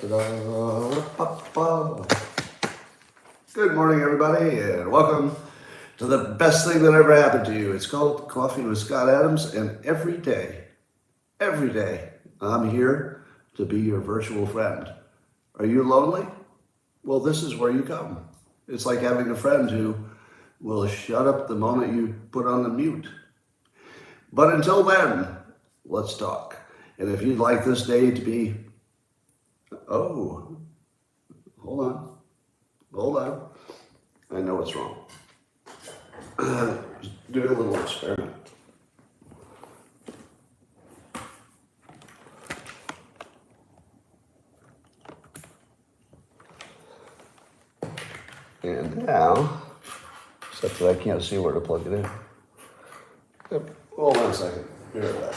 Good morning, everybody, and welcome to the best thing that ever happened to you. It's called Coffee with Scott Adams, and every day, I'm here to be your virtual friend. Are you lonely? Well, this is where you come. It's like having a friend who will shut up the moment you put on the mute. But until then, let's talk. And if you'd like this day to be, hold on. I know what's wrong. Do a little experiment. And now, except that I can't see where to plug it in. Hold on a second. Be right back.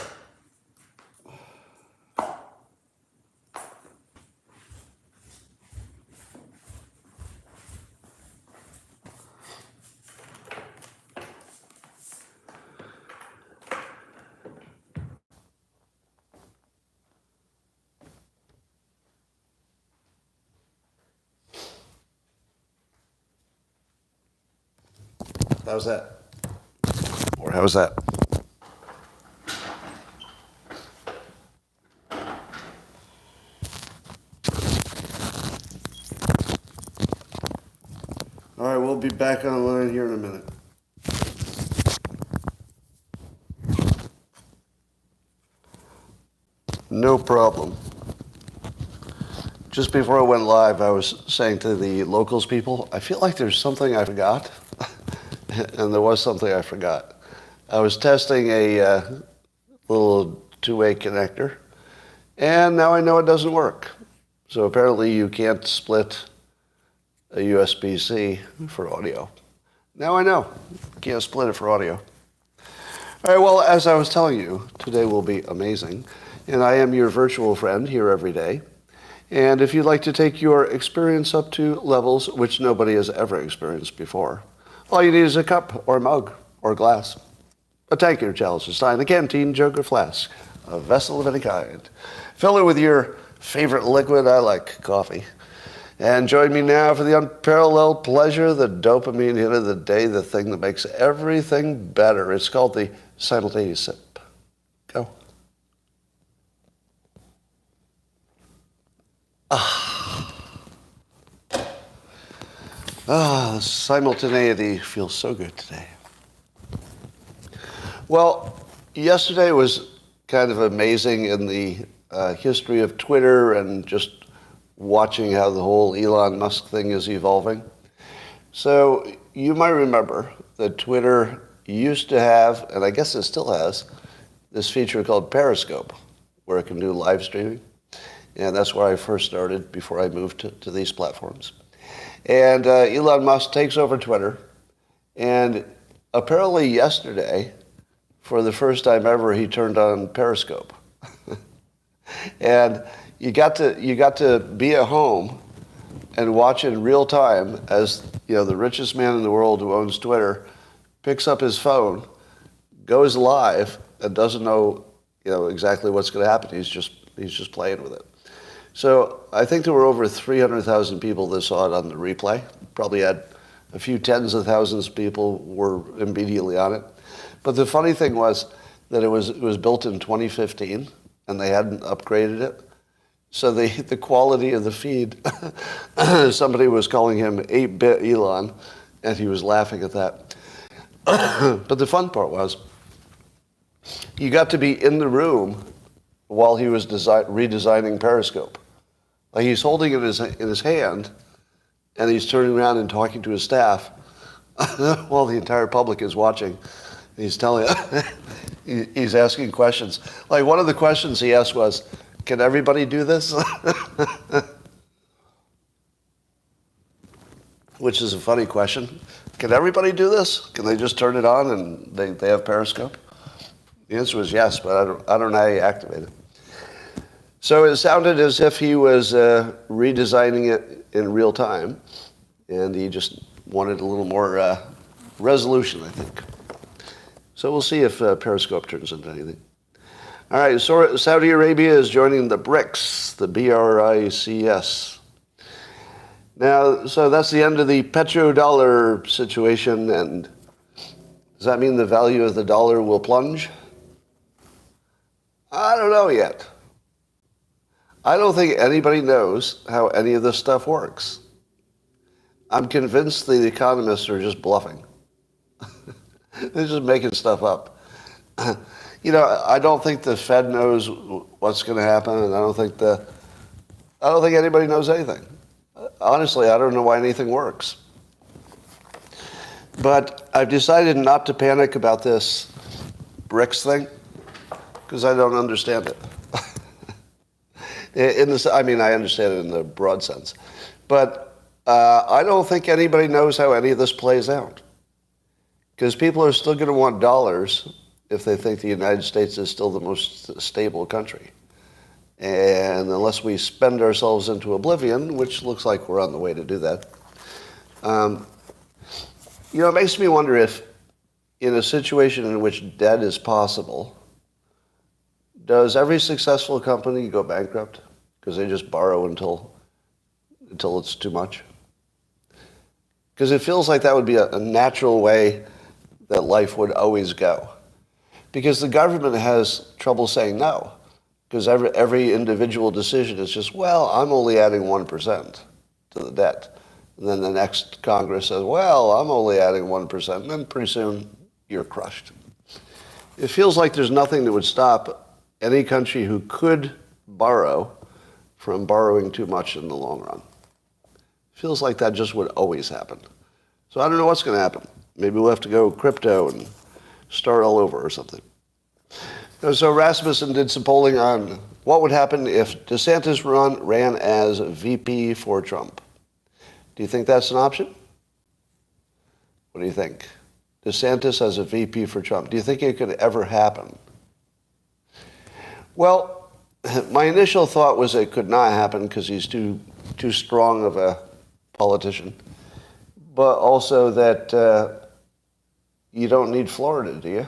How's that? Or how's that? All right, we'll be back online here in a minute. No problem. Just before I went live, I was saying to the locals people, I feel like there's something I forgot. And there was something I forgot. I was testing a little two-way connector, and now I know it doesn't work. So apparently you can't split a USB-C for audio. Now I know. Can't split it for audio. All right, well, as I was telling you, today will be amazing. And I am your virtual friend here every day. And if you'd like to take your experience up to levels which nobody has ever experienced before, all you need is a cup or a mug or a glass, a tankard, a chalice, a stein, a canteen, jug, or flask, a vessel of any kind. Fill it with your favorite liquid. I like coffee. And join me now for the unparalleled pleasure, the dopamine hit of the day, the thing that makes everything better. It's called the simultaneous sip. Go. The simultaneity feels so good today. Well, yesterday was kind of amazing in the history of Twitter and just watching how the whole Elon Musk thing is evolving. So you might remember that Twitter used to have, and I guess it still has, this feature called Periscope, where it can do live streaming. And that's where I first started before I moved to these platforms. And Elon Musk takes over Twitter, and apparently yesterday, for the first time ever, he turned on Periscope. And you got to be at home and watch in real time as the richest man in the world who owns Twitter picks up his phone, goes live, and doesn't know exactly what's going to happen. He's just playing with it. So I think there were over 300,000 people that saw it on the replay. Probably had a few tens of thousands of people were immediately on it. But the funny thing was that it was built in 2015, and they hadn't upgraded it. So the quality of the feed, somebody was calling him 8-bit Elon, and he was laughing at that. But the fun part was, you got to be in the room while he was redesigning Periscope. Like he's holding it in his hand, and he's turning around and talking to his staff while the entire public is watching. He's telling, he's asking questions. Like one of the questions he asked was, "Can everybody do this?" Which is a funny question. Can everybody do this? Can they just turn it on and they have Periscope? The answer was yes, but I don't know how you activate it. So it sounded as if he was redesigning it in real time, and he just wanted a little more resolution, I think. So we'll see if Periscope turns into anything. All right, so Saudi Arabia is joining the BRICS, the BRICS. Now, so that's the end of the petrodollar situation, and does that mean the value of the dollar will plunge? I don't know yet. I don't think anybody knows how any of this stuff works. I'm convinced the economists are just bluffing. They're just making stuff up. I don't think the Fed knows what's going to happen, and I don't think anybody knows anything. Honestly, I don't know why anything works. But I've decided not to panic about this BRICS thing because I don't understand it. I understand it in the broad sense. But I don't think anybody knows how any of this plays out. Because people are still going to want dollars if they think the United States is still the most stable country. And unless we spend ourselves into oblivion, which looks like we're on the way to do that, it makes me wonder if in a situation in which debt is possible, does every successful company go bankrupt because they just borrow until it's too much? Because it feels like that would be a natural way that life would always go. Because the government has trouble saying no. Because every individual decision is just, well, I'm only adding 1% to the debt. And then the next Congress says, well, I'm only adding 1%. And then pretty soon you're crushed. It feels like there's nothing that would stop any country who could borrow from borrowing too much in the long run. It feels like that just would always happen. So I don't know what's going to happen. Maybe we'll have to go crypto and start all over or something. So Rasmussen did some polling on what would happen if DeSantis ran as VP for Trump. Do you think that's an option? What do you think? DeSantis as a VP for Trump. Do you think it could ever happen? Well, my initial thought was it could not happen because he's too strong of a politician. But also that you don't need Florida, do you?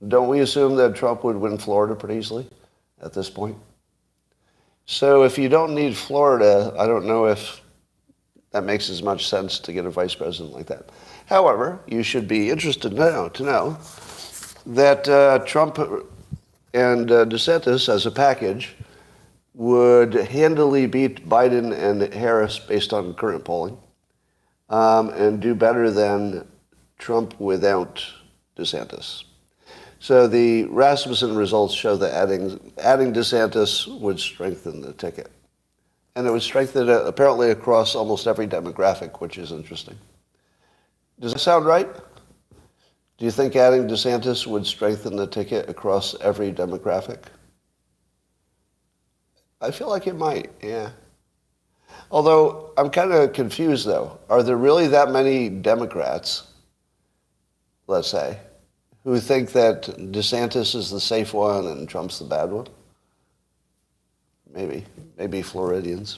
Don't we assume that Trump would win Florida pretty easily at this point? So if you don't need Florida, I don't know if that makes as much sense to get a vice president like that. However, you should be interested to know that Trump and DeSantis as a package would handily beat Biden and Harris based on current polling and do better than Trump without DeSantis. So the Rasmussen results show that adding DeSantis would strengthen the ticket. And it would strengthen it apparently across almost every demographic, which is interesting. Does that sound right? Do you think adding DeSantis would strengthen the ticket across every demographic? I feel like it might, yeah. Although I'm kind of confused, though. Are there really that many Democrats, let's say, who think that DeSantis is the safe one and Trump's the bad one? Maybe Floridians.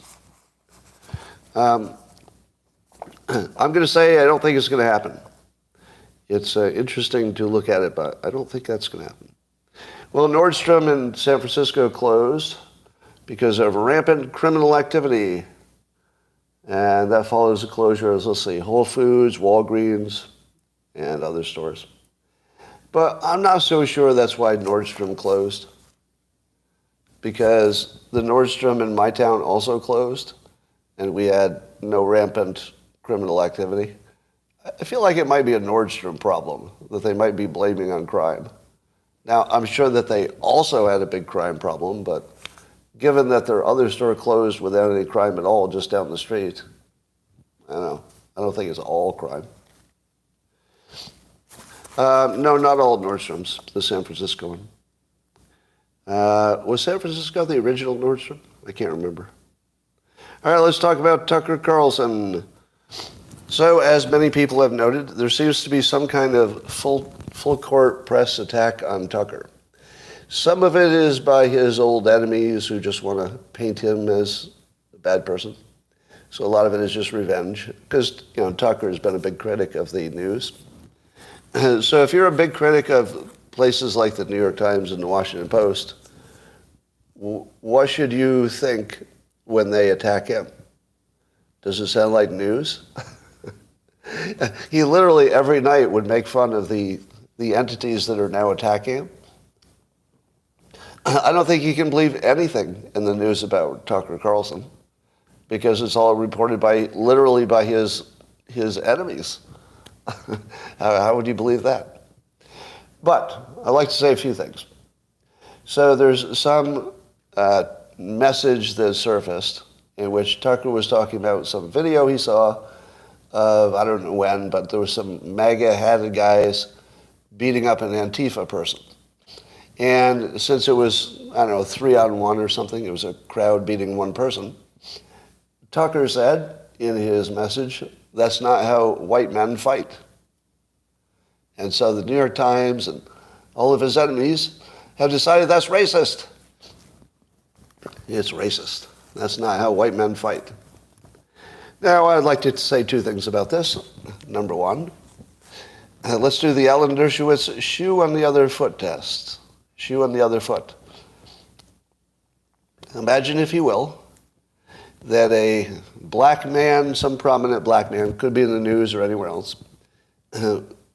I'm going to say I don't think it's going to happen. It's interesting to look at it, but I don't think that's going to happen. Well, Nordstrom in San Francisco closed because of rampant criminal activity. And that follows the closure of, let's see, Whole Foods, Walgreens, and other stores. But I'm not so sure that's why Nordstrom closed, because the Nordstrom in my town also closed, and we had no rampant criminal activity. I feel like it might be a Nordstrom problem that they might be blaming on crime. Now, I'm sure that they also had a big crime problem, but given that their other store closed without any crime at all just down the street, I don't think it's all crime. No, not all Nordstroms, the San Francisco one. Was San Francisco the original Nordstrom? I can't remember. All right, let's talk about Tucker Carlson. So, as many people have noted, there seems to be some kind of full court press attack on Tucker. Some of it is by his old enemies who just want to paint him as a bad person. So a lot of it is just revenge, because Tucker has been a big critic of the news. So if you're a big critic of places like the New York Times and the Washington Post, what should you think when they attack him? Does it sound like news? He literally every night would make fun of the entities that are now attacking him. I don't think you can believe anything in the news about Tucker Carlson because it's all reported literally by his enemies. How would you believe that? But I'd like to say a few things. So there's some message that surfaced in which Tucker was talking about some video he saw of, I don't know when, but there was some MAGA-hatted guys beating up an Antifa person. And since it was, 3-on-1 or something, it was a crowd beating one person, Tucker said in his message, that's not how white men fight. And so the New York Times and all of his enemies have decided that's racist. It's racist. That's not how white men fight. Now, I'd like to say two things about this. Number one, let's do the Alan Dershowitz shoe on the other foot test. Shoe on the other foot. Imagine, if you will, that a black man, some prominent black man, could be in the news or anywhere else,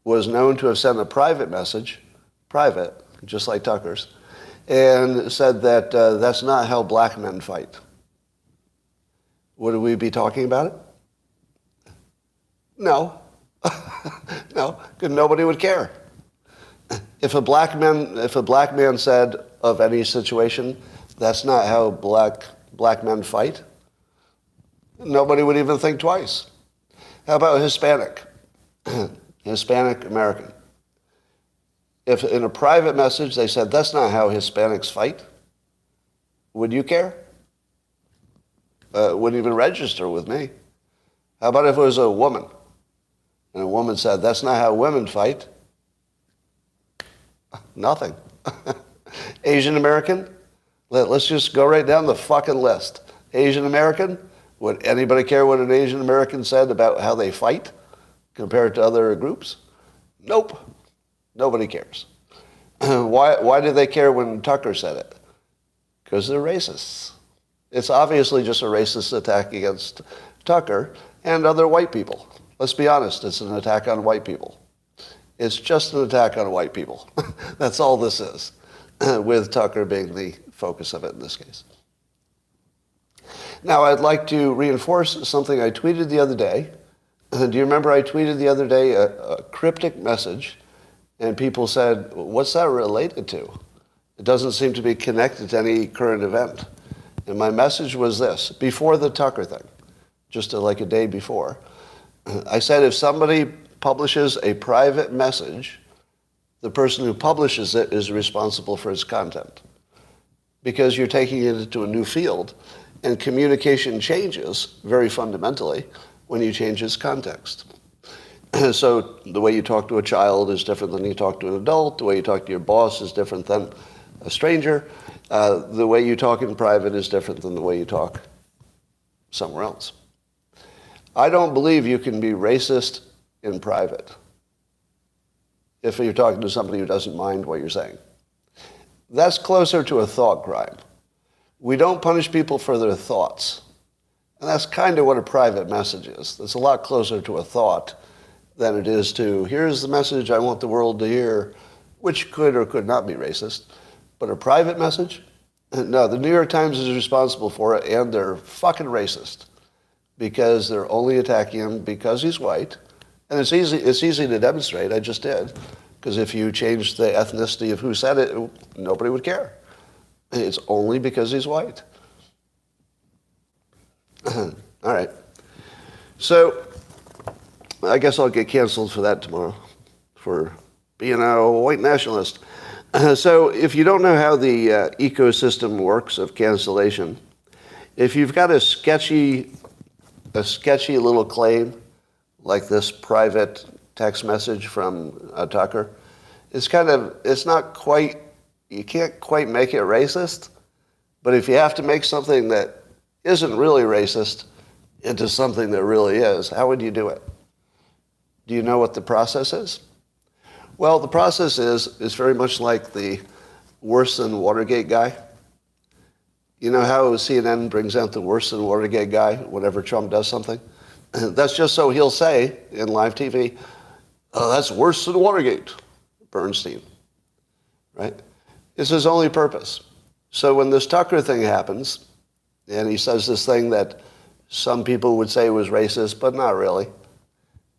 was known to have sent a private message, private, just like Tucker's, and said that that's not how black men fight. Would we be talking about it? No. No, because nobody would care. If a black man said of any situation, that's not how black men fight, nobody would even think twice. How about Hispanic? Hispanic American. If in a private message they said, that's not how Hispanics fight, would you care? Wouldn't even register with me. How about if it was a woman? And a woman said, that's not how women fight. Nothing. Asian American? Let's just go right down the fucking list. Asian American? Would anybody care what an Asian American said about how they fight compared to other groups? Nope. Nobody cares. Why do they care when Tucker said it? Because they're racists. It's obviously just a racist attack against Tucker and other white people. Let's be honest, it's an attack on white people. It's just an attack on white people. That's all this is, with Tucker being the focus of it in this case. Now, I'd like to reinforce something I tweeted the other day. Do you remember I tweeted the other day a cryptic message, and people said, what's that related to? It doesn't seem to be connected to any current event. And my message was this, before the Tucker thing, just like a day before. I said if somebody publishes a private message, the person who publishes it is responsible for its content. Because you're taking it into a new field, and communication changes very fundamentally when you change its context. So the way you talk to a child is different than you talk to an adult. The way you talk to your boss is different than a stranger. The way you talk in private is different than the way you talk somewhere else. I don't believe you can be racist in private if you're talking to somebody who doesn't mind what you're saying. That's closer to a thought crime. We don't punish people for their thoughts. And that's kind of what a private message is. It's a lot closer to a thought than it is to, here's the message I want the world to hear, which could or could not be racist. But a private message? No, the New York Times is responsible for it, and they're fucking racist because they're only attacking him because he's white. And it's easy to demonstrate. I just did. Because if you change the ethnicity of who said it, nobody would care. It's only because he's white. All right. So I guess I'll get canceled for that tomorrow, for being a white nationalist. So if you don't know how the ecosystem works of cancellation, if you've got a sketchy little claim, like this private text message from Tucker, it's not quite, you can't quite make it racist, but if you have to make something that isn't really racist into something that really is, how would you do it? Do you know what the process is? Well, the process is very much like the worse than Watergate guy. You know how CNN brings out the worse than Watergate guy whenever Trump does something? That's just so he'll say in live TV, oh, that's worse than Watergate, Bernstein, right? It's his only purpose. So when this Tucker thing happens, and he says this thing that some people would say was racist, but not really,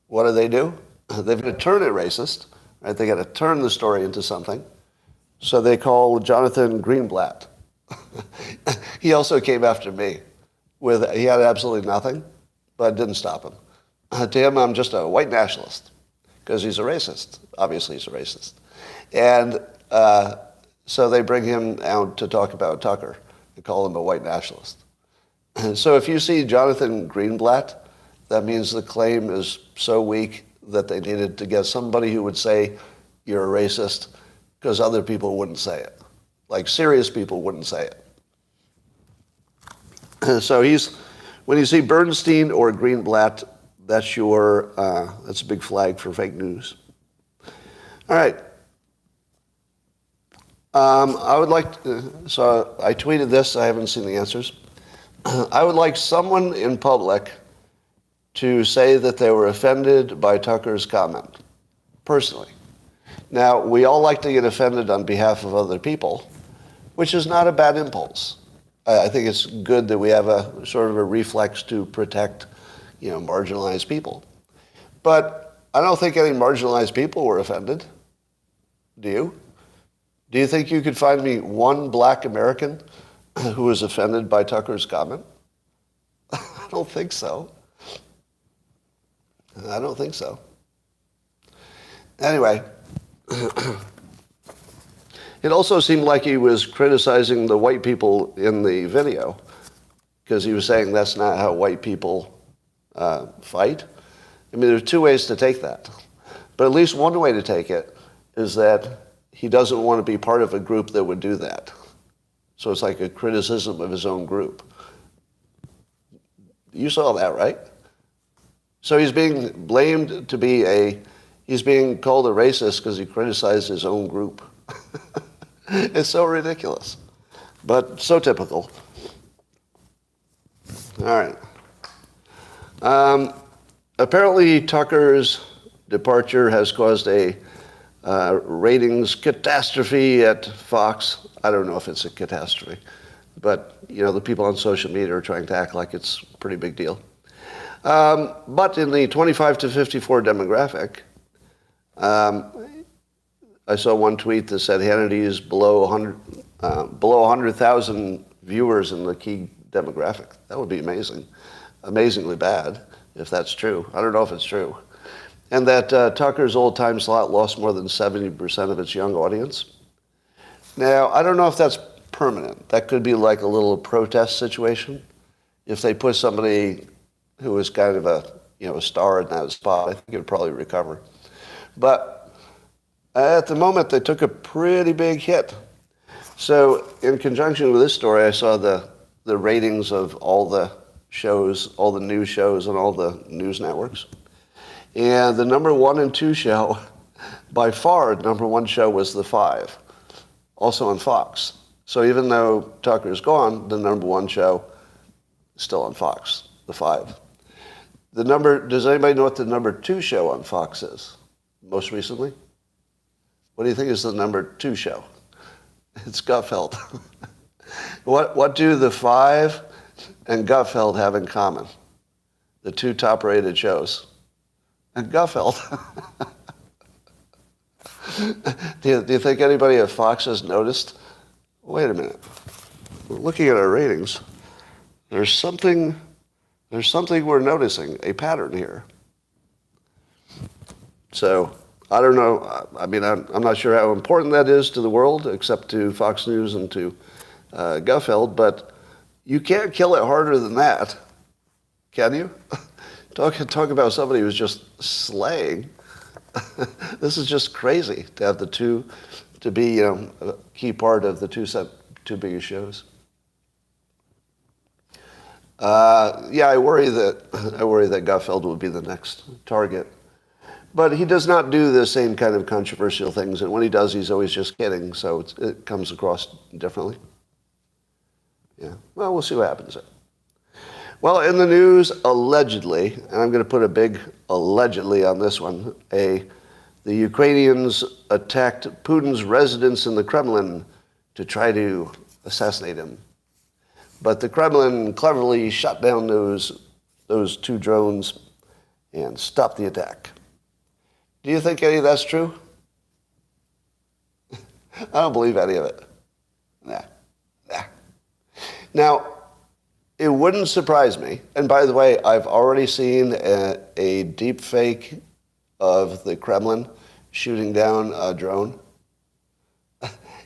what do? They've got to turn it racist, right? They got to turn the story into something. So they call Jonathan Greenblatt. He also came after me. He had absolutely nothing, but it didn't stop him. To him, I'm just a white nationalist, because he's a racist. Obviously, he's a racist. And so they bring him out to talk about Tucker and call him a white nationalist. And so if you see Jonathan Greenblatt, that means the claim is so weak that they needed to get somebody who would say you're a racist, because other people wouldn't say it. Like serious people wouldn't say it. So when you see Bernstein or Greenblatt, that's a big flag for fake news. All right. I would like so I tweeted this. I haven't seen the answers. I would like someone in public to say that they were offended by Tucker's comment, personally. Now, we all like to get offended on behalf of other people, which is not a bad impulse. I think it's good that we have a sort of a reflex to protect, marginalized people. But I don't think any marginalized people were offended. Do you? Do you think you could find me one black American who was offended by Tucker's comment? I don't think so. I don't think so. Anyway, it also seemed like he was criticizing the white people in the video, because he was saying that's not how white people fight. I mean, there's two ways to take that. But at least one way to take it is that he doesn't want to be part of a group that would do that. So it's like a criticism of his own group. You saw that, right? So he's being blamed he's being called a racist because he criticized his own group. It's so ridiculous, but so typical. All right. Apparently Tucker's departure has caused a ratings catastrophe at Fox. I don't know if it's a catastrophe, but the people on social media are trying to act like it's a pretty big deal. But in the 25 to 54 demographic, I saw one tweet that said Hannity is below 100,000 viewers in the key demographic. That would be amazing. Amazingly bad, if that's true. I don't know if it's true. And that Tucker's old time slot lost more than 70% of its young audience. Now, I don't know if that's permanent. That could be like a little protest situation. If they put somebody who was kind of a star in that spot, I think it would probably recover. But at the moment, they took a pretty big hit. So in conjunction with this story, I saw the ratings of all the shows, all the news shows on all the news networks. And the number 1 and 2 show, by far, number 1 show was The Five, also on Fox. So even though Tucker's gone, the number 1 show is still on Fox, The Five. Does anybody know what the number 2 show on Fox is, most recently? What do you think is the number 2 show? It's Gutfeld. What do The Five and Gutfeld have in common? The 2 top-rated shows. And Gutfeld. Do you think anybody at Fox has noticed? Wait a minute. We're looking at our ratings. There's something we're noticing, a pattern here. So I don't know. I mean, I'm not sure how important that is to the world, except to Fox News and to Gutfeld, but you can't kill it harder than that, can you? Talk about somebody who's just slaying. This is just crazy to have the two, to be a key part of the two biggest shows. I worry that Gutfeld will be the next target. But he does not do the same kind of controversial things, and when he does, he's always just kidding, so it comes across differently. Yeah. Well, we'll see what happens there. Well, in the news, allegedly, and I'm going to put a big allegedly on this one, the Ukrainians attacked Putin's residence in the Kremlin to try to assassinate him. But the Kremlin cleverly shot down those two drones and stopped the attack. Do you think any of that's true? I don't believe any of it. Nah. Now, it wouldn't surprise me, and by the way, I've already seen a deep fake of the Kremlin shooting down a drone.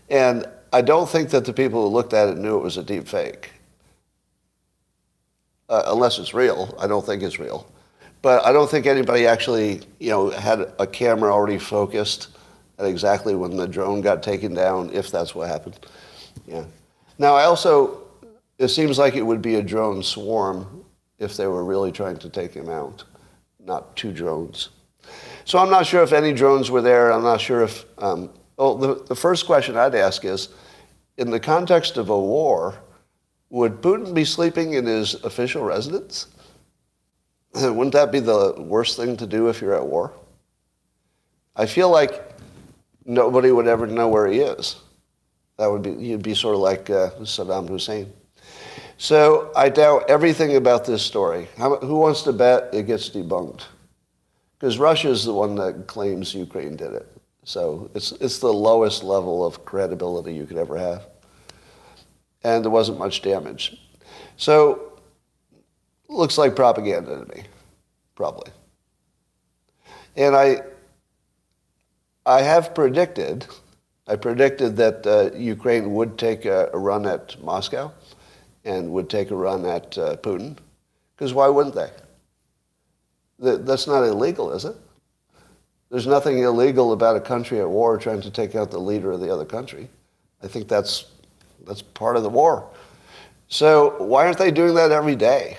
And I don't think that the people who looked at it knew it was a deep fake. Unless it's real. I don't think it's real. But I don't think anybody actually, had a camera already focused at exactly when the drone got taken down, if that's what happened. Yeah. Now, it seems like it would be a drone swarm if they were really trying to take him out, not two drones. So I'm not sure if any drones were there. I'm not sure if... the first question I'd ask is, in the context of a war, would Putin be sleeping in his official residence? Wouldn't that be the worst thing to do if you're at war? I feel like nobody would ever know where he is. You'd be sort of like Saddam Hussein. So I doubt everything about this story. Who wants to bet it gets debunked? Because Russia's the one that claims Ukraine did it. So it's the lowest level of credibility you could ever have. And there wasn't much damage. So, looks like propaganda to me, probably. And I predicted that Ukraine would take a run at Moscow and would take a run at Putin. Because why wouldn't they? That's not illegal, is it? There's nothing illegal about a country at war trying to take out the leader of the other country. I think that's part of the war. So why aren't they doing that every day?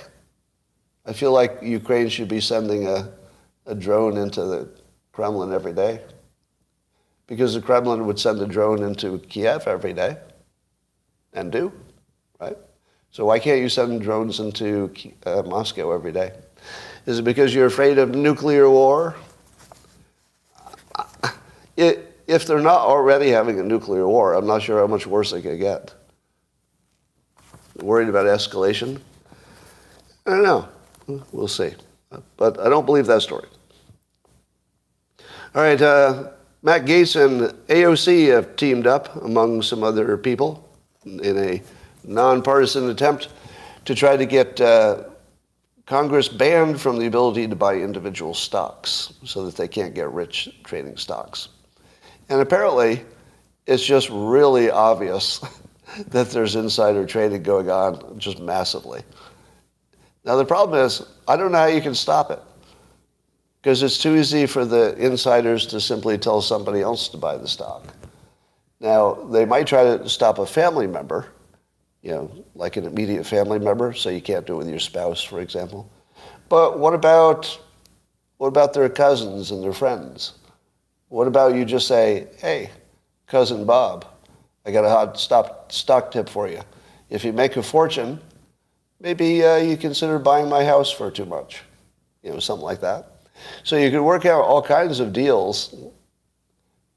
I feel like Ukraine should be sending a drone into the Kremlin every day. Because the Kremlin would send a drone into Kiev every day. And do, right? So why can't you send drones into Moscow every day? Is it because you're afraid of nuclear war? If they're not already having a nuclear war, I'm not sure how much worse it could get. Worried about escalation? I don't know. We'll see. But I don't believe that story. All right, Matt Gaetz and AOC have teamed up, among some other people, in a nonpartisan attempt to try to get Congress banned from the ability to buy individual stocks so that they can't get rich trading stocks. And apparently, it's just really obvious that there's insider trading going on just massively. Now, the problem is, I don't know how you can stop it, because it's too easy for the insiders to simply tell somebody else to buy the stock. Now, they might try to stop a family member, like an immediate family member, so you can't do it with your spouse, for example. But what about their cousins and their friends? What about you just say, hey, cousin Bob, I got a hot stock tip for you. If you make a fortune, maybe you consider buying my house for too much. Something like that. So you can work out all kinds of deals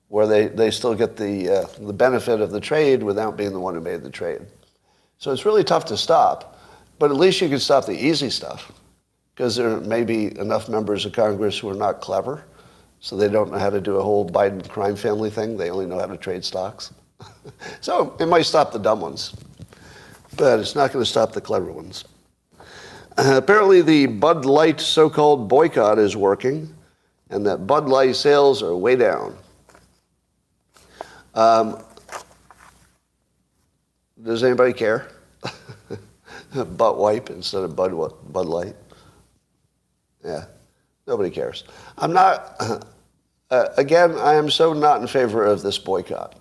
where they still get the benefit of the trade without being the one who made the trade. So it's really tough to stop, but at least you can stop the easy stuff, because there may be enough members of Congress who are not clever, so they don't know how to do a whole Biden crime family thing. They only know how to trade stocks. So it might stop the dumb ones, but it's not going to stop the clever ones. Apparently the Bud Light so-called boycott is working, and that Bud Light sales are way down. Does anybody care? Butt wipe instead of Bud Light. Yeah, nobody cares. I'm not, again, I am so not in favor of this boycott.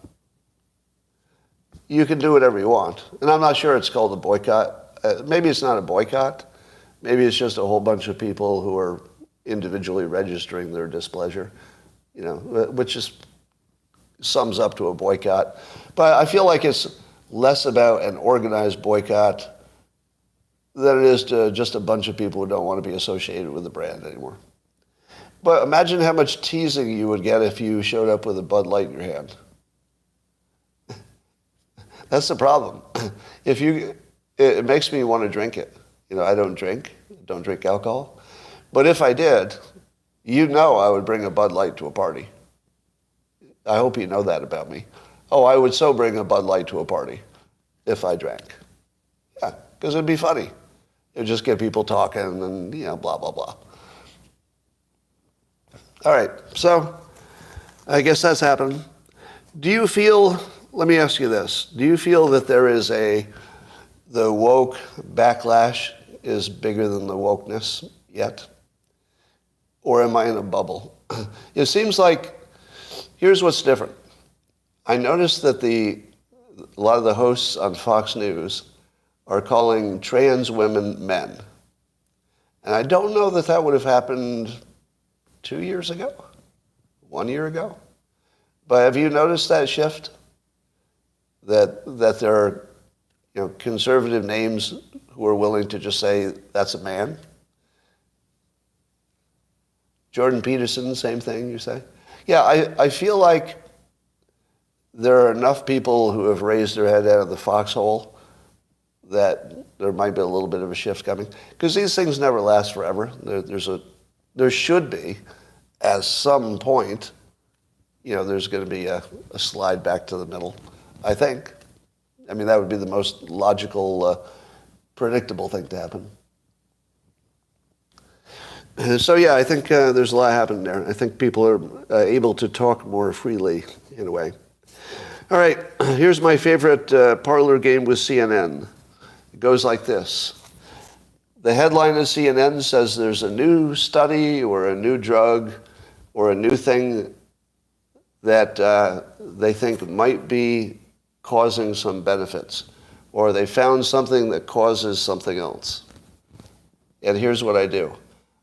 You can do whatever you want. And I'm not sure it's called a boycott. Maybe it's not a boycott. Maybe it's just a whole bunch of people who are individually registering their displeasure, which just sums up to a boycott. But I feel like it's less about an organized boycott than it is to just a bunch of people who don't want to be associated with the brand anymore. But imagine how much teasing you would get if you showed up with a Bud Light in your hand. That's the problem. It makes me want to drink it. I don't drink alcohol. But if I did, I would bring a Bud Light to a party. I hope you know that about me. Oh, I would so bring a Bud Light to a party if I drank. Yeah, because it'd be funny. It'd just get people talking and, blah, blah, blah. All right, so I guess that's happened. Let me ask you this. Do you feel that the woke backlash is bigger than the wokeness yet? Or am I in a bubble? It seems like, here's what's different. I noticed that a lot of the hosts on Fox News are calling trans women men. And I don't know that would have happened 2 years ago, 1 year ago. But have you noticed that shift? That there are conservative names who are willing to just say that's a man? Jordan Peterson, same thing, you say? Yeah, I feel like there are enough people who have raised their head out of the foxhole that there might be a little bit of a shift coming. Because these things never last forever. There should be, at some point, there's going to be a slide back to the middle, I think. I mean, that would be the most logical, predictable thing to happen. So yeah, I think there's a lot happening there. I think people are able to talk more freely, in a way. All right, here's my favorite parlor game with CNN. It goes like this. The headline of CNN says there's a new study or a new drug or a new thing that they think might be causing some benefits, or they found something that causes something else. And here's what I do.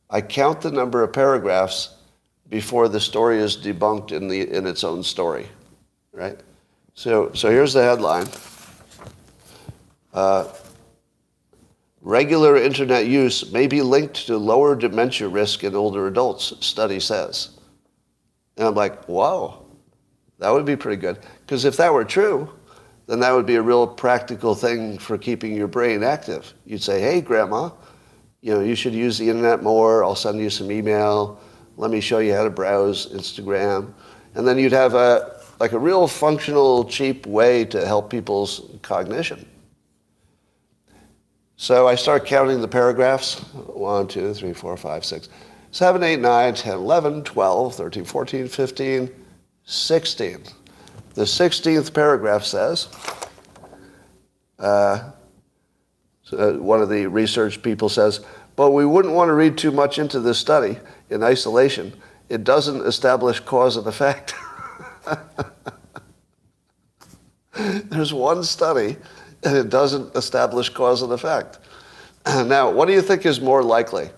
I count the number of paragraphs before the story is debunked in its own story, right? So here's the headline. Regular internet use may be linked to lower dementia risk in older adults, study says. And I'm like, wow, that would be pretty good. Because if that were true, then that would be a real practical thing for keeping your brain active. You'd say, hey, Grandma, you should use the internet more. I'll send you some email. Let me show you how to browse Instagram. And then you'd have a real functional, cheap way to help people's cognition. So I start counting the paragraphs. 1, 2, 3, 4, 5, 6, 7, 8, 9, 10, 11, 12, 13, 14, 15, 16. The 16th paragraph says, one of the research people says, but we wouldn't want to read too much into this study in isolation. It doesn't establish cause and effect. There's one study, and it doesn't establish cause and effect. Now, what do you think is more likely?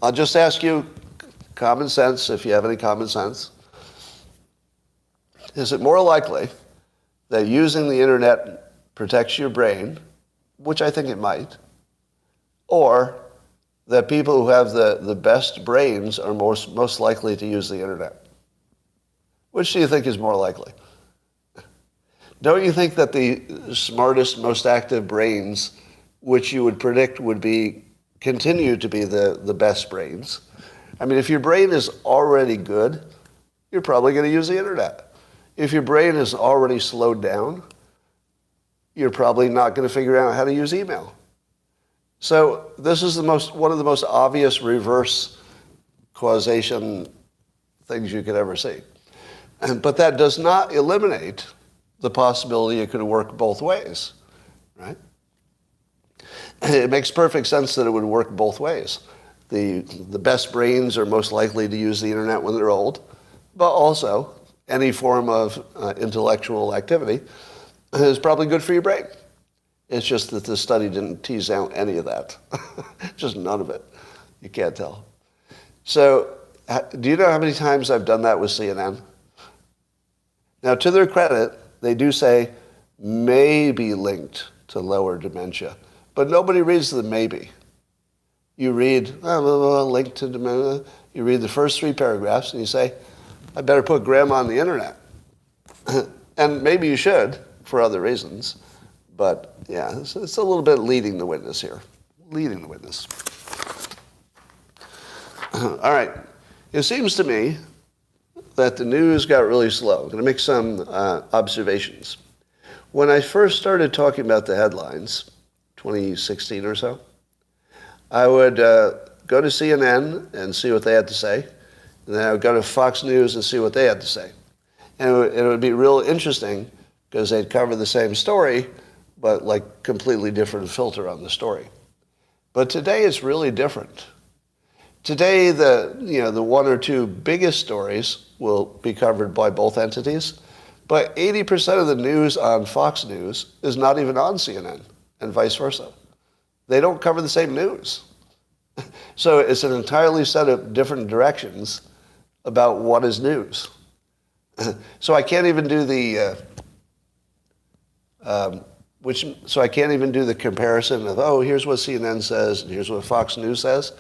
I'll just ask you common sense, if you have any common sense. Is it more likely that using the internet protects your brain, which I think it might, or that people who have the best brains are most likely to use the internet? Which do you think is more likely? Don't you think that the smartest, most active brains, which you would predict would continue to be the best brains? I mean, if your brain is already good, you're probably going to use the internet. If your brain is already slowed down, you're probably not going to figure out how to use email. So this is one of the most obvious reverse causation things you could ever see. But that does not eliminate the possibility it could work both ways, right? It makes perfect sense that it would work both ways. The best brains are most likely to use the internet when they're old, but also any form of intellectual activity is probably good for your brain. It's just that the study didn't tease out any of that. Just none of it. You can't tell. So do you know how many times I've done that with CNN? Now, to their credit, they do say may be linked to lower dementia. But nobody reads the maybe. You read, linked to dementia. You read the first 3 paragraphs and you say, I better put grandma on the internet. And maybe you should for other reasons. But yeah, it's a little bit leading the witness here. Leading the witness. All right. It seems to me that the news got really slow. I'm going to make some observations. When I first started talking about the headlines, 2016 or so, I would go to CNN and see what they had to say. And then I would go to Fox News and see what they had to say. And it would be real interesting because they'd cover the same story, but like completely different filter on the story. But today it's really different. Today, the 1 or 2 biggest stories will be covered by both entities, but 80% of the news on Fox News is not even on CNN, and vice versa. They don't cover the same news. So it's an entirely set of different directions about what is news. So I can't even do the I can't even do the comparison of, here's what CNN says and here's what Fox News says.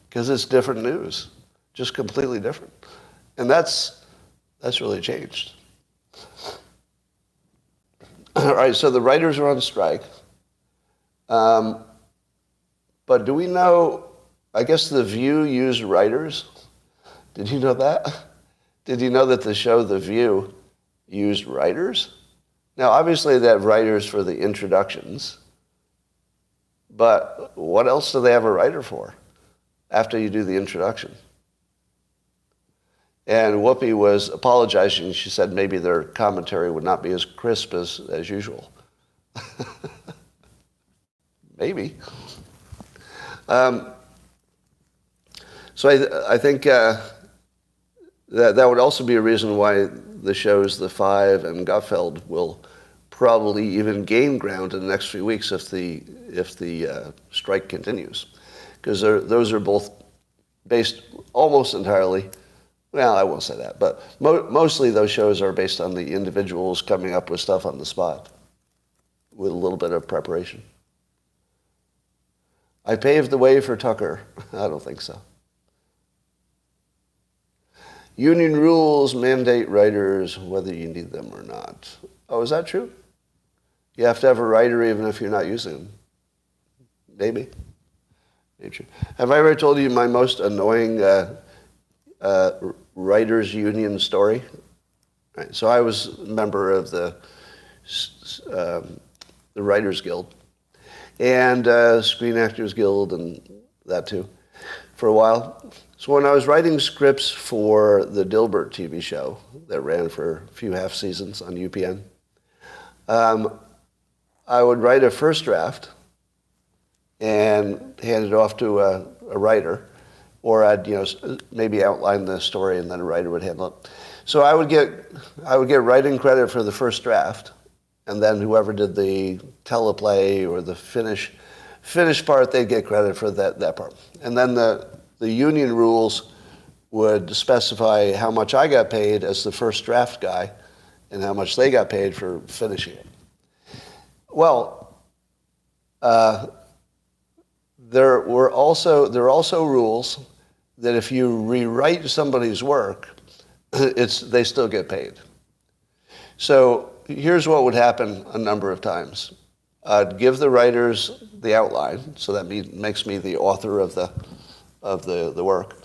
Because it's different news, just completely different. And that's really changed. All right, so the writers are on strike. But do we know, I guess The View used writers? Did you know that? Did you know that the show The View used writers? Now, obviously they have writers for the introductions, but what else do they have a writer for after you do the introduction? And Whoopi was apologizing. She said maybe their commentary would not be as crisp as usual. Maybe. So I think that would also be a reason why the shows The Five and Gutfeld will probably even gain ground in the next few weeks if the strike continues. Because those are both based almost entirely, well, I won't say that, but mostly those shows are based on the individuals coming up with stuff on the spot with a little bit of preparation. I paved the way for Tucker. I don't think so. Union rules mandate writers whether you need them or not. Oh, is that true? You have to have a writer even if you're not using them. Maybe. Have I ever told you my most annoying writers' union story? Right, so I was a member of the Writers Guild and Screen Actors Guild and that too for a while. So when I was writing scripts for the Dilbert TV show that ran for a few half seasons on UPN, I would write a first draft and hand it off to a writer, or I'd maybe outline the story and then a writer would handle it. So I would get writing credit for the first draft, and then whoever did the teleplay or the finish part, they'd get credit for that part. And then the union rules would specify how much I got paid as the first draft guy and how much they got paid for finishing it. Well, there are also rules that if you rewrite somebody's work, they still get paid. So here's what would happen a number of times. I'd give the writers the outline, so that makes me the author of the work.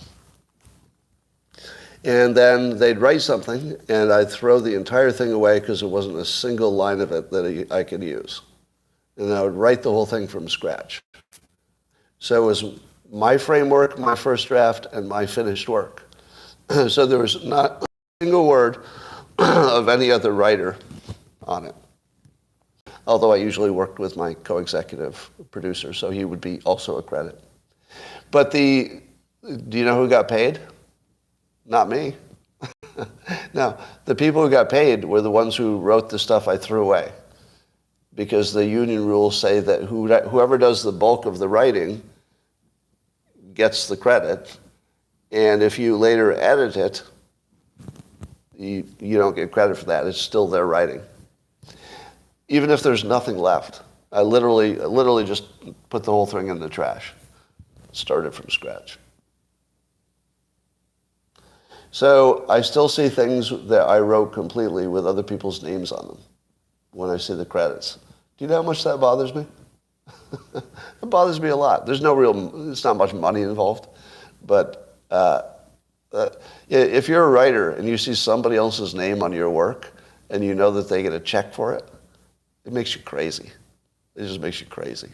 And then they'd write something, and I'd throw the entire thing away because there wasn't a single line of it that I could use. And I would write the whole thing from scratch. So it was my framework, my first draft, and my finished work. So there was not a single word of any other writer on it. Although I usually worked with my co-executive producer, so he would be also a credit. But do you know who got paid? Not me. No, the people who got paid were the ones who wrote the stuff I threw away. Because the union rules say that whoever does the bulk of the writing gets the credit, and if you later edit it, you don't get credit for that. It's still their writing. even if there's nothing left. I literally just put the whole thing in the trash. Started from scratch. So I still see things that I wrote completely with other people's names on them when I see the credits. Do you know how much that bothers me? It bothers me a lot. There's not much money involved. But if you're a writer and you see somebody else's name on your work and you know that they get a check for it, it makes you crazy. It just makes you crazy.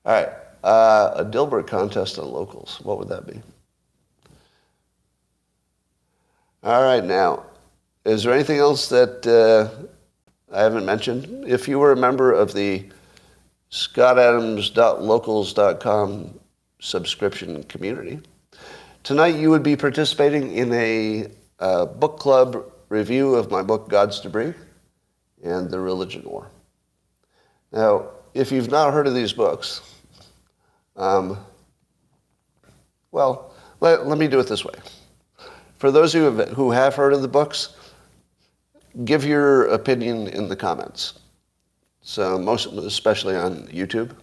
All right, a Dilbert contest on locals. What would that be? All right, now, is there anything else that I haven't mentioned? If you were a member of the scottadams.locals.com subscription community, tonight you would be participating in a book club review of my book, God's Debris and the Religion War. Now, if you've not heard of these books, well, let me do it this way. For those who have heard of the books, give your opinion in the comments. So especially on YouTube,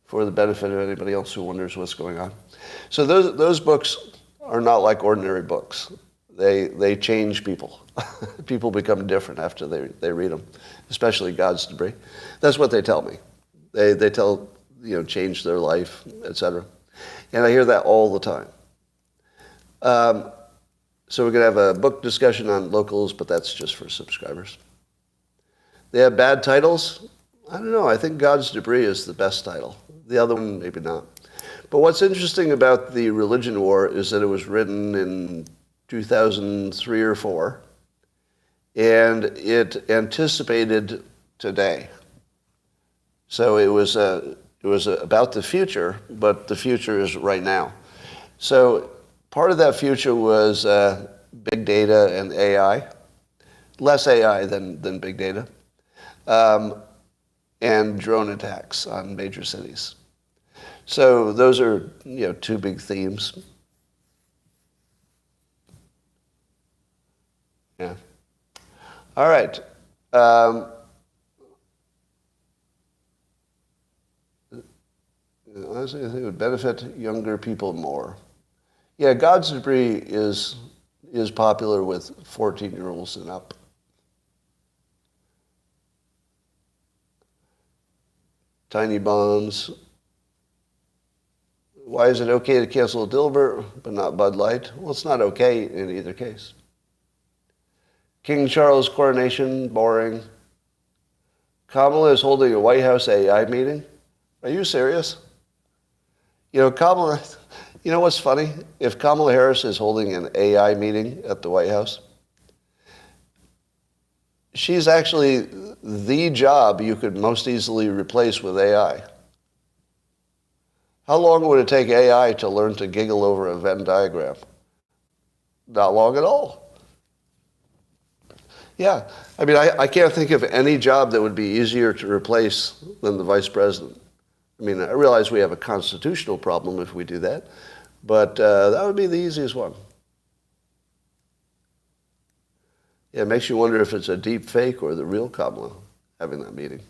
for the benefit of anybody else who wonders what's going on. So those books are not like ordinary books. They change people. People become different after they read them, especially God's Debris. That's what they tell me. They tell, change their life, etc. And I hear that all the time. So we're going to have a book discussion on locals, but that's just for subscribers. They have bad titles. I don't know. I think God's Debris is the best title. The other one, maybe not. But what's interesting about the Religion War is that it was written in 2003 or 4, and it anticipated today. So it was about the future, but the future is right now. So part of that future was big data and AI, less AI than big data, and drone attacks on major cities. So those are two big themes. Yeah. All right. I think it would benefit younger people more. Yeah, God's Debris is popular with 14-year-olds and up. Tiny bombs. Why is it okay to cancel Dilbert but not Bud Light? Well, it's not okay in either case. King Charles' coronation, boring. Kamala is holding a White House AI meeting. Are you serious? Kamala, what's funny? If Kamala Harris is holding an AI meeting at the White House, she's actually the job you could most easily replace with AI. How long would it take AI to learn to giggle over a Venn diagram? Not long at all. Yeah, I can't think of any job that would be easier to replace than the vice president. I realize we have a constitutional problem if we do that, but that would be the easiest one. Yeah, it makes you wonder if it's a deep fake or the real Kamala having that meeting.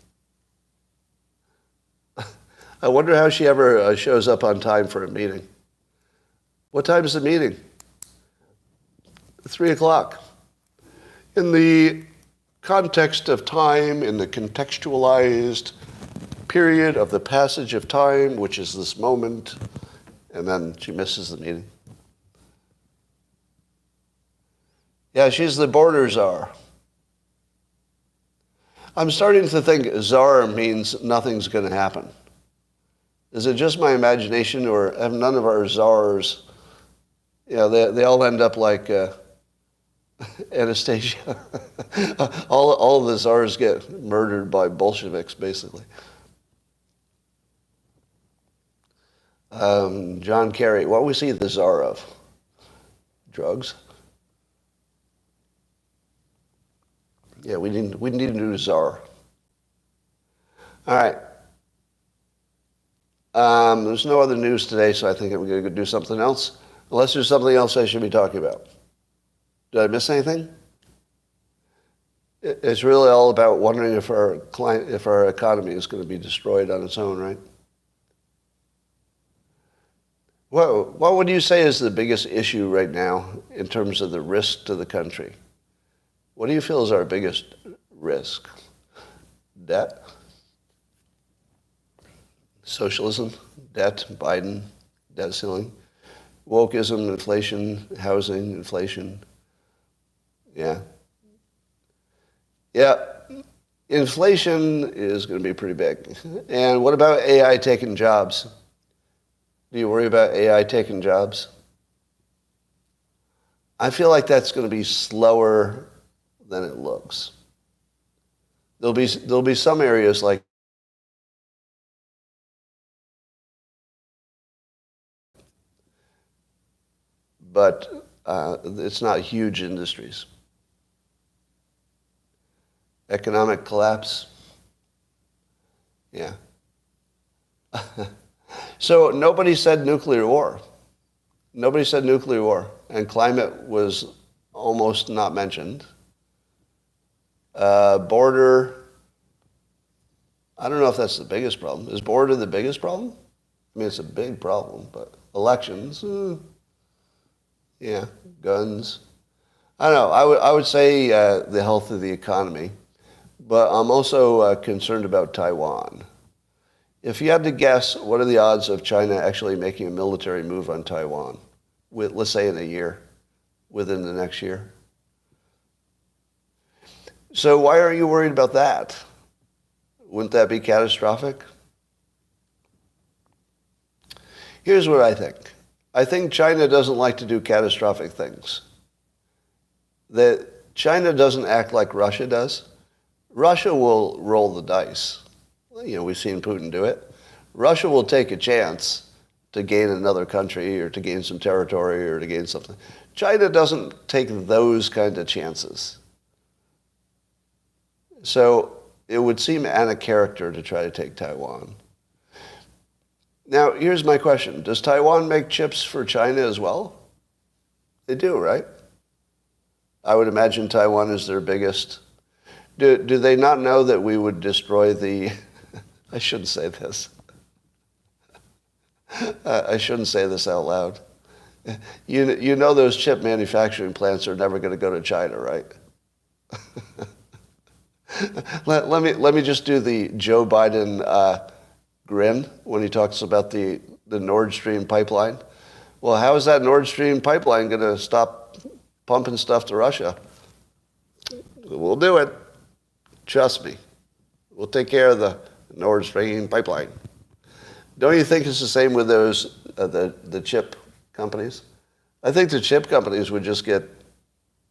I wonder how she ever shows up on time for a meeting. What time is the meeting? 3 o'clock. In the context of time, in the contextualized period of the passage of time, which is this moment, and then she misses the meeting. Yeah, she's the border czar. I'm starting to think czar means nothing's going to happen. Is it just my imagination, or have none of our czars, they all end up like Anastasia? all of the czars get murdered by Bolsheviks, basically. John Kerry, what was he the czar of? Drugs? Yeah, we need a new czar. All right. There's no other news today, so I think we're going to do something else. Unless there's something else I should be talking about. Did I miss anything? It's really all about wondering if our economy is going to be destroyed on its own, right? What would you say is the biggest issue right now in terms of the risk to the country? What do you feel is our biggest risk? Debt? Socialism? Debt? Biden? Debt ceiling? Wokeism? Inflation? Housing? Inflation? Yeah. Yeah. Inflation is going to be pretty big. And what about AI taking jobs? Do you worry about AI taking jobs? I feel like that's going to be slower than it looks. There'll be some areas like but it's not huge industries. Economic collapse. Yeah. So nobody said nuclear war. Nobody said nuclear war. And climate was almost not mentioned. Border, I don't know if that's the biggest problem. Is border the biggest problem? I mean, it's a big problem, but elections, yeah, guns. I don't know. I would say the health of the economy, but I'm also concerned about Taiwan. If you had to guess, what are the odds of China actually making a military move on Taiwan, let's say in a year, within the next year? So why are you worried about that? Wouldn't that be catastrophic? Here's what I think. I think China doesn't like to do catastrophic things. That China doesn't act like Russia does. Russia will roll the dice. You know, we've seen Putin do it. Russia will take a chance to gain another country or to gain some territory or to gain something. China doesn't take those kind of chances. So it would seem out of character to try to take Taiwan. Now, here's my question. Does Taiwan make chips for China as well? They do, right? I would imagine Taiwan is their biggest. Do they not know that we would destroy the... I shouldn't say this. I shouldn't say this out loud. You know those chip manufacturing plants are never going to go to China, right? Let me just do the Joe Biden grin when he talks about the Nord Stream pipeline. Well, how is that Nord Stream pipeline going to stop pumping stuff to Russia? We'll do it. Trust me. We'll take care of the Nord Stream pipeline. Don't you think it's the same with those the chip companies? I think the chip companies would just get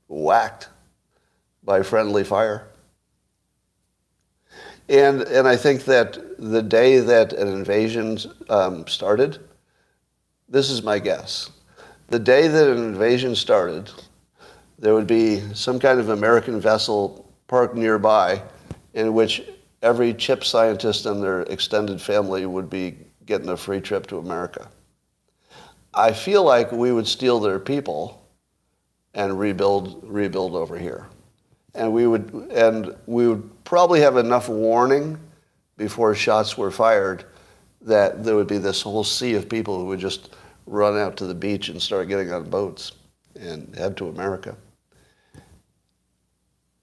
whacked by friendly fire. And I think that the day that an invasion started, this is my guess. The day that an invasion started, there would be some kind of American vessel parked nearby in which every chip scientist and their extended family would be getting a free trip to America. I feel like we would steal their people and rebuild over here. And we would probably have enough warning before shots were fired that there would be this whole sea of people who would just run out to the beach and start getting on boats and head to America.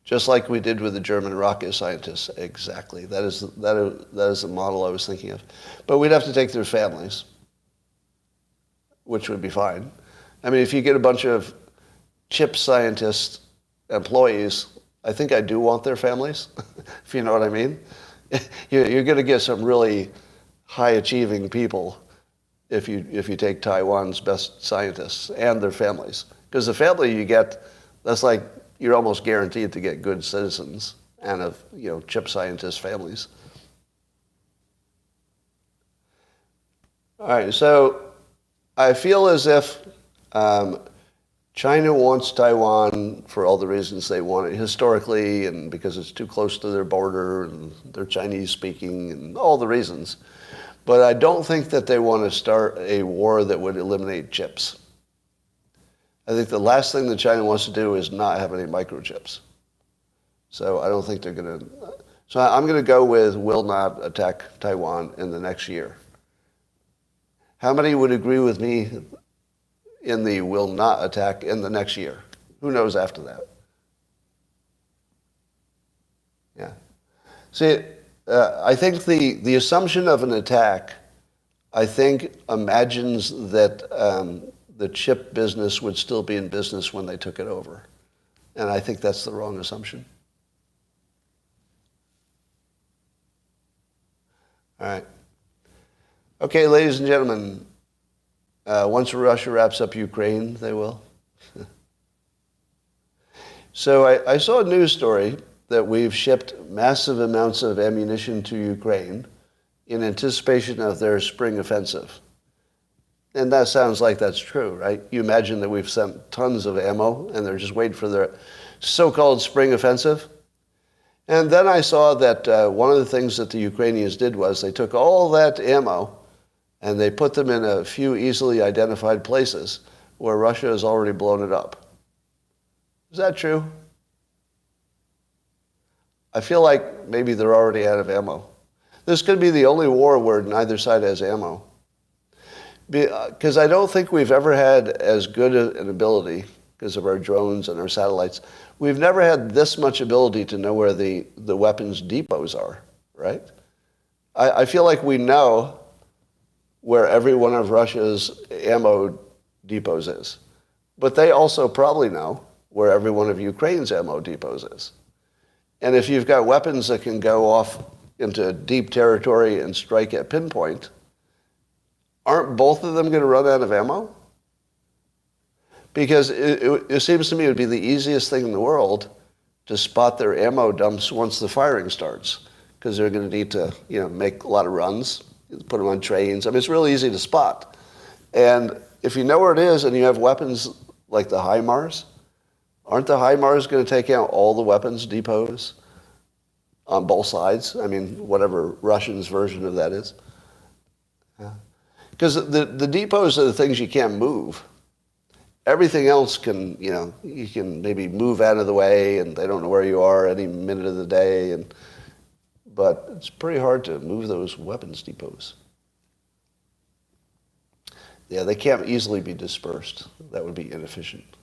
Just like we did with the German rocket scientists. Exactly. That is the model I was thinking of. But we'd have to take their families, which would be fine. I mean, if you get a bunch of chip scientist employees, I think I do want their families, if you know what I mean. You're going to get some really high-achieving people if you take Taiwan's best scientists and their families. Because the family you get, that's like you're almost guaranteed to get good citizens and of chip scientist families. All right, so I feel as if China wants Taiwan for all the reasons they want it historically and because it's too close to their border and they're Chinese speaking and all the reasons. But I don't think that they want to start a war that would eliminate chips. I think the last thing that China wants to do is not have any microchips. So I don't think they're going to. So I'm going to go with will not attack Taiwan in the next year. How many would agree with me in the will not attack in the next year? Who knows after that? Yeah. See, I think the assumption of an attack, I think, imagines that the chip business would still be in business when they took it over. And I think that's the wrong assumption. All right. Okay, ladies and gentlemen, once Russia wraps up Ukraine, they will. So I saw a news story that we've shipped massive amounts of ammunition to Ukraine in anticipation of their spring offensive. And that sounds like that's true, right? You imagine that we've sent tons of ammo and they're just waiting for their so-called spring offensive. And then I saw that one of the things that the Ukrainians did was they took all that ammo and they put them in a few easily identified places where Russia has already blown it up. Is that true? I feel like maybe they're already out of ammo. This could be the only war where neither side has ammo. Because I don't think we've ever had as good an ability, because of our drones and our satellites, we've never had this much ability to know where the weapons depots are, right? I feel like we know where every one of Russia's ammo depots is. But they also probably know where every one of Ukraine's ammo depots is. And if you've got weapons that can go off into deep territory and strike at pinpoint, aren't both of them going to run out of ammo? Because it seems to me it would be the easiest thing in the world to spot their ammo dumps once the firing starts, because they're going to need to, make a lot of runs, put them on trains. I mean, it's really easy to spot. And if you know where it is and you have weapons like the HIMARS, aren't the HIMARS going to take out all the weapons depots on both sides? I mean, whatever Russians' version of that is. Because the depots are the things you can't move. Everything else can, you can maybe move out of the way and they don't know where you are any minute of the day. But it's pretty hard to move those weapons depots. Yeah, they can't easily be dispersed. That would be inefficient.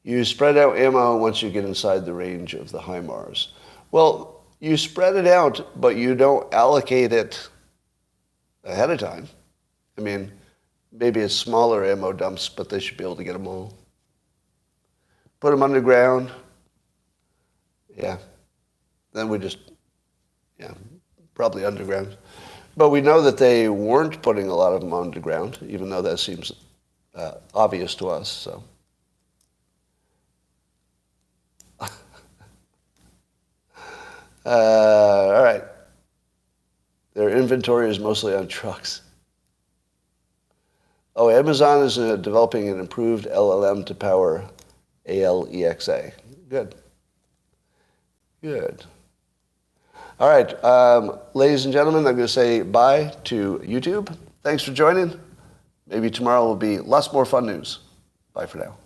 You spread out ammo once you get inside the range of the HIMARS. Well, you spread it out, but you don't allocate it ahead of time. I mean, maybe it's smaller ammo dumps, but they should be able to get them all. Put them underground. Yeah. Then we just, probably underground. But we know that they weren't putting a lot of them underground, even though that seems obvious to us, so. All right. Their inventory is mostly on trucks. Oh, Amazon is developing an improved LLM to power ALEXA. Good. Good. All right. Ladies and gentlemen, I'm going to say bye to YouTube. Thanks for joining. Maybe tomorrow will be lots more fun news. Bye for now.